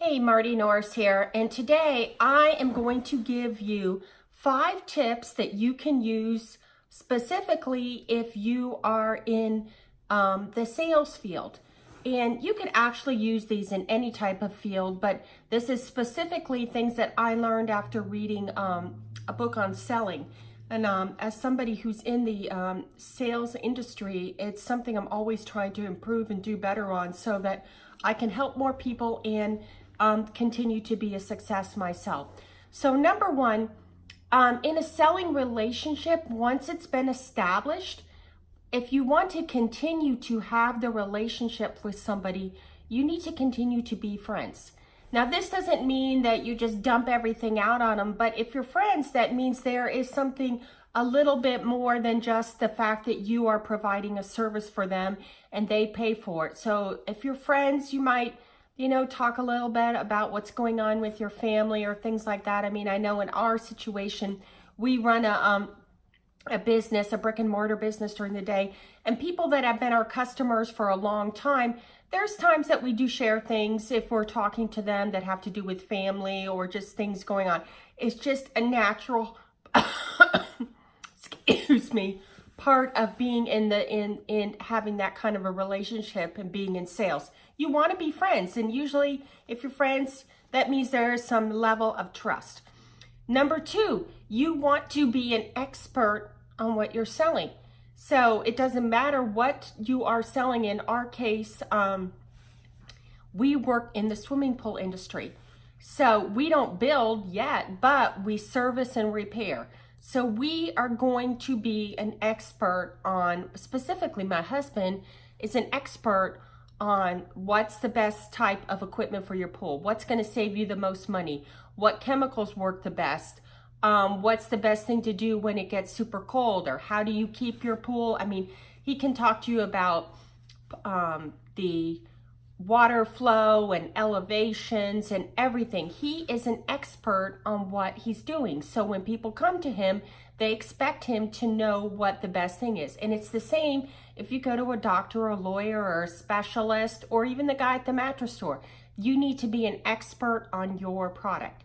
Hey, Marty Norris here, and today I am going to give you 5 tips that you can use specifically if you are in the sales field. And you could actually use these in any type of field, but this is specifically things that I learned after reading a book on selling. And as somebody who's in the sales industry, it's something I'm always trying to improve and do better on so that I can help more people and continue to be a success myself. So number one, in a selling relationship, once it's been established, if you want to continue to have the relationship with somebody, you need to continue to be friends. Now, this doesn't mean that you just dump everything out on them, but if you're friends, that means there is something a little bit more than just the fact that you are providing a service for them and they pay for it. So if you're friends, you might, talk a little bit about what's going on with your family or things like that. I mean, I know in our situation, we run a business, a brick and mortar business during the day, and people that have been our customers for a long time, there's times that we do share things if we're talking to them that have to do with family or just things going on. It's just a natural, excuse me, part of being in having that kind of a relationship and being in sales. You want to be friends, and usually if you're friends, that means there is some level of trust. Number 2, you want to be an expert on what you're selling. So it doesn't matter what you are selling. In our case, we work in the swimming pool industry. So we don't build yet, but we service and repair. So we are going to be an expert on, specifically my husband is an expert on what's the best type of equipment for your pool, what's going to save you the most money, what chemicals work the best, what's the best thing to do when it gets super cold, or how do you keep your pool. I mean, he can talk to you about the water flow and elevations and everything. He is an expert on what he's doing. So when people come to him, they expect him to know what the best thing is. And it's the same if you go to a doctor or a lawyer or a specialist or even the guy at the mattress store. You need to be an expert on your product.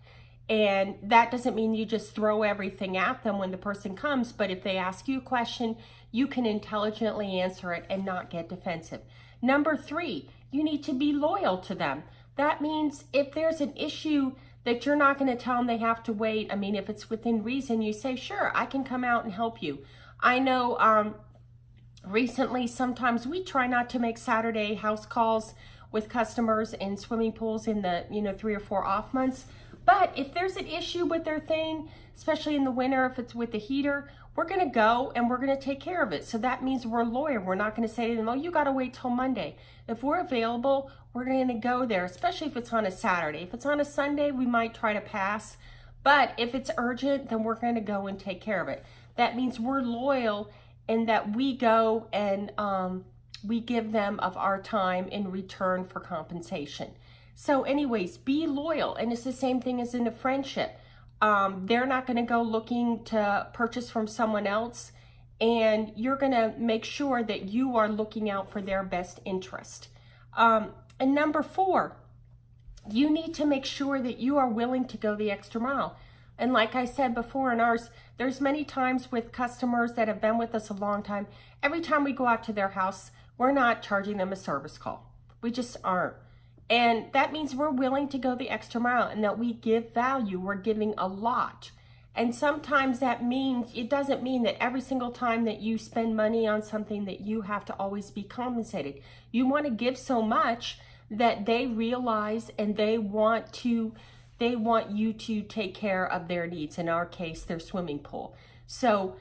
And that doesn't mean you just throw everything at them when the person comes, but if they ask you a question, you can intelligently answer it and not get defensive. Number 3, you need to be loyal to them. That means if there's an issue that you're not going to tell them they have to wait. I mean, if it's within reason, you say, sure, I can come out and help you. I know recently, sometimes we try not to make Saturday house calls with customers in swimming pools in the, 3 or 4 off months. But if there's an issue with their thing, especially in the winter, if it's with the heater, we're going to go and we're going to take care of it. So that means we're loyal. We're not going to say to them, oh, you got to wait till Monday. If we're available, we're going to go there, especially if it's on a Saturday. If it's on a Sunday, we might try to pass. But if it's urgent, then we're going to go and take care of it. That means we're loyal in that we go and we give them of our time in return for compensation. So anyways, be loyal. And it's the same thing as in a friendship. They're not going to go looking to purchase from someone else, and you're going to make sure that you are looking out for their best interest. And number 4, you need to make sure that you are willing to go the extra mile. And like I said before in ours, there's many times with customers that have been with us a long time, every time we go out to their house, we're not charging them a service call. We just aren't. And that means we're willing to go the extra mile and that we give value. We're giving a lot. And sometimes that means, it doesn't mean that every single time that you spend money on something that you have to always be compensated. You want to give so much that they realize and they want you to take care of their needs. In our case, their swimming pool. So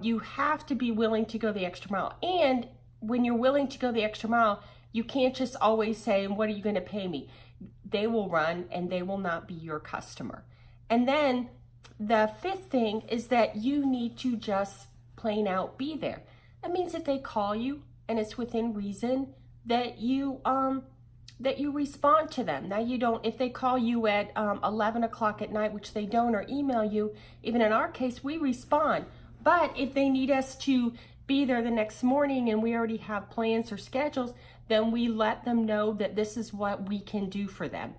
you have to be willing to go the extra mile. And when you're willing to go the extra mile, you can't just always say, what are you going to pay me? They will run and they will not be your customer. And then the 5th thing is that you need to just plain out be there. That means if they call you and it's within reason that you respond to them. Now you don't, if they call you at 11 o'clock at night, which they don't, or email you, even in our case, we respond. But if they need us to be there the next morning and we already have plans or schedules, then we let them know that this is what we can do for them.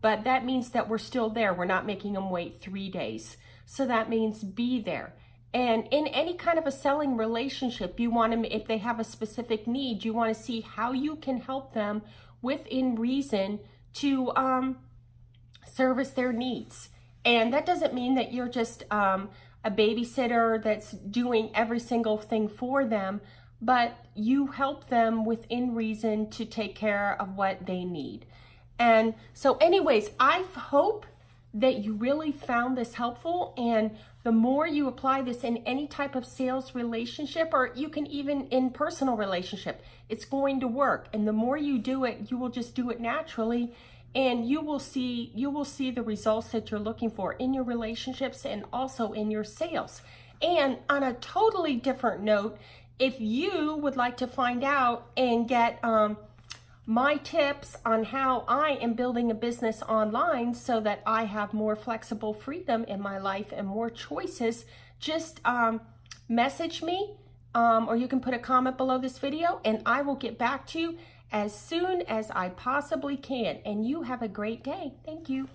but that means that we're still there. We're not making them wait 3 days. So that means be there. And in any kind of a selling relationship, you want to, if they have a specific need, you want to see how you can help them within reason to service their needs. And that doesn't mean that you're just a babysitter that's doing every single thing for them, but you help them within reason to take care of what they need. And so anyways, I hope that you really found this helpful, and the more you apply this in any type of sales relationship, or you can even in personal relationship, it's going to work. And the more you do it, you will just do it naturally, and you will see the results that you're looking for in your relationships and also in your sales. And on a totally different note, if you would like to find out and get my tips on how I am building a business online so that I have more flexible freedom in my life and more choices, just message me, or you can put a comment below this video, and I will get back to you as soon as I possibly can. And you have a great day. Thank you.